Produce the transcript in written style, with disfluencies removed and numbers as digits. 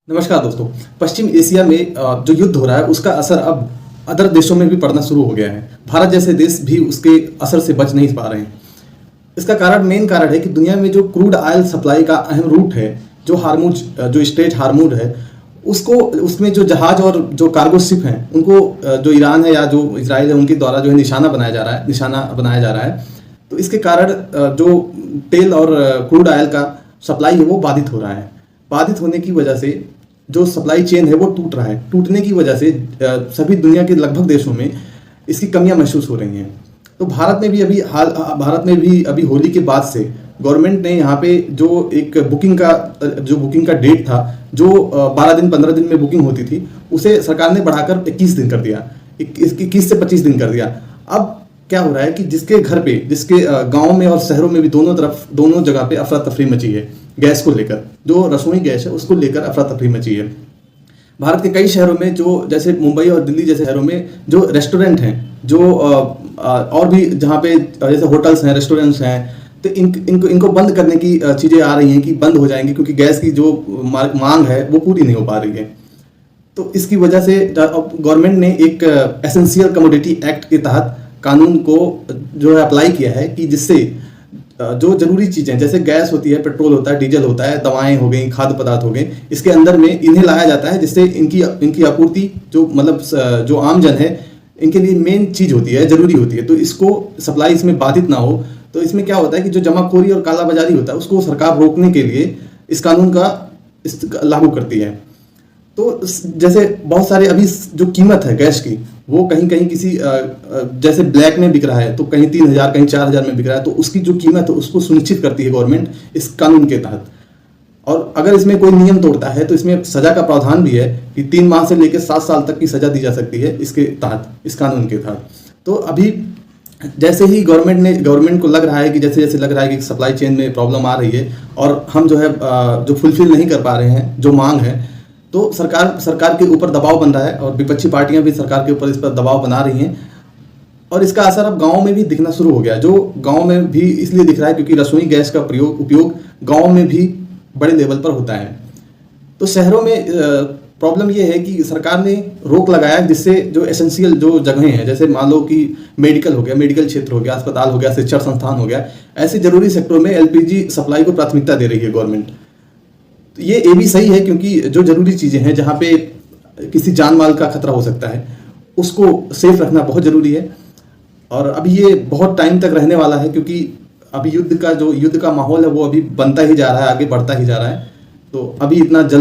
नमस्कार दोस्तों। पश्चिम एशिया में जो युद्ध हो रहा है उसका असर अब अदर देशों में भी पड़ना शुरू हो गया है। भारत जैसे देश भी उसके असर से बच नहीं पा रहे हैं। इसका मेन कारण है कि दुनिया में जो क्रूड ऑयल सप्लाई का अहम रूट है, जो हार्मुज जो स्ट्रेट हार्मुज है, उसको उसमें जो जहाज और जो कार्गो शिप हैं उनको जो ईरान है या जो इजराइल है उनके द्वारा जो है निशाना बनाया जा रहा है। तो इसके कारण जो तेल और क्रूड ऑयल का सप्लाई है वो बाधित हो रहा है। बाधित होने की वजह से जो सप्लाई चेन है वो टूट रहा है। टूटने की वजह से सभी दुनिया के लगभग देशों में इसकी कमियां महसूस हो रही हैं। तो भारत में भी अभी होली के बाद से गवर्नमेंट ने यहाँ पे जो बुकिंग का डेट था, जो 12 दिन 15 दिन में बुकिंग होती थी, उसे सरकार ने बढ़ाकर 21 दिन कर दिया, 21 से 25 दिन कर दिया। अब क्या हो रहा है कि जिसके गांव में और शहरों में भी दोनों जगह पे अफरा तफरी मची है। गैस को लेकर, जो रसोई गैस है उसको लेकर अफरा तफरी मची है। भारत के कई शहरों में, जो जैसे मुंबई और दिल्ली जैसे शहरों में, जो रेस्टोरेंट हैं, जो और भी जहाँ पे जैसे होटल्स हैं, रेस्टोरेंट्स हैं, तो इनको बंद करने की चीज़ें आ रही हैं कि बंद हो जाएंगी, क्योंकि गैस की जो मांग है वो पूरी नहीं हो पा रही है। तो इसकी वजह से गवर्नमेंट ने एक एसेंशियल कमोडिटी एक्ट के तहत कानून को जो है अप्लाई किया है कि जिससे जो जरूरी चीज़ें जैसे गैस होती है, पेट्रोल होता है, डीजल होता है, दवाएं हो गई, खाद्य पदार्थ हो गए, इसके अंदर में इन्हें लाया जाता है, जिससे इनकी आपूर्ति जो आम जन है इनके लिए मेन चीज़ होती है, जरूरी होती है। तो इसको सप्लाई इसमें बाधित ना हो। तो इसमें क्या होता है कि जो जमाखोरी और कालाबाजारी होता है उसको सरकार रोकने के लिए इस कानून का लागू करती है। तो जैसे बहुत सारे अभी जो कीमत है गैस की, वो कहीं किसी जैसे ब्लैक में बिक रहा है, तो कहीं 3,000 कहीं 4,000 में बिक रहा है। तो उसकी जो कीमत है उसको सुनिश्चित करती है गवर्नमेंट इस कानून के तहत। और अगर इसमें कोई नियम तोड़ता है तो इसमें सजा का प्रावधान भी है कि 3 माह से लेकर 7 साल तक की सजा दी जा सकती है इसके तहत, इस कानून के तहत। तो अभी जैसे ही गवर्नमेंट को लग रहा है कि सप्लाई चेन में प्रॉब्लम आ रही है और हम जो फुलफिल नहीं कर पा रहे हैं जो मांग है, तो सरकार के ऊपर दबाव बन रहा है और विपक्षी पार्टियां भी सरकार के ऊपर इस पर दबाव बना रही हैं। और इसका असर अब गाँव में भी दिखना शुरू हो गया। जो गाँव में भी इसलिए दिख रहा है क्योंकि रसोई गैस का उपयोग गाँव में भी बड़े लेवल पर होता है। तो शहरों में प्रॉब्लम ये है कि सरकार ने रोक लगाया, जिससे जो एसेंशियल जो जगहें हैं, जैसे मान लो कि मेडिकल हो गया, मेडिकल क्षेत्र हो गया, अस्पताल हो गया, शिक्षण संस्थान हो गया, ऐसे जरूरी सेक्टरों में एलपीजी सप्लाई को प्राथमिकता दे रही है गवर्नमेंट। तो ये भी सही है, क्योंकि जो जरूरी चीज़ें हैं जहाँ पे किसी जान माल का खतरा हो सकता है उसको सेफ रखना बहुत ज़रूरी है। और अभी ये बहुत टाइम तक रहने वाला है, क्योंकि अभी युद्ध का माहौल है वो अभी बनता ही जा रहा है, आगे बढ़ता ही जा रहा है। तो अभी इतना जल्द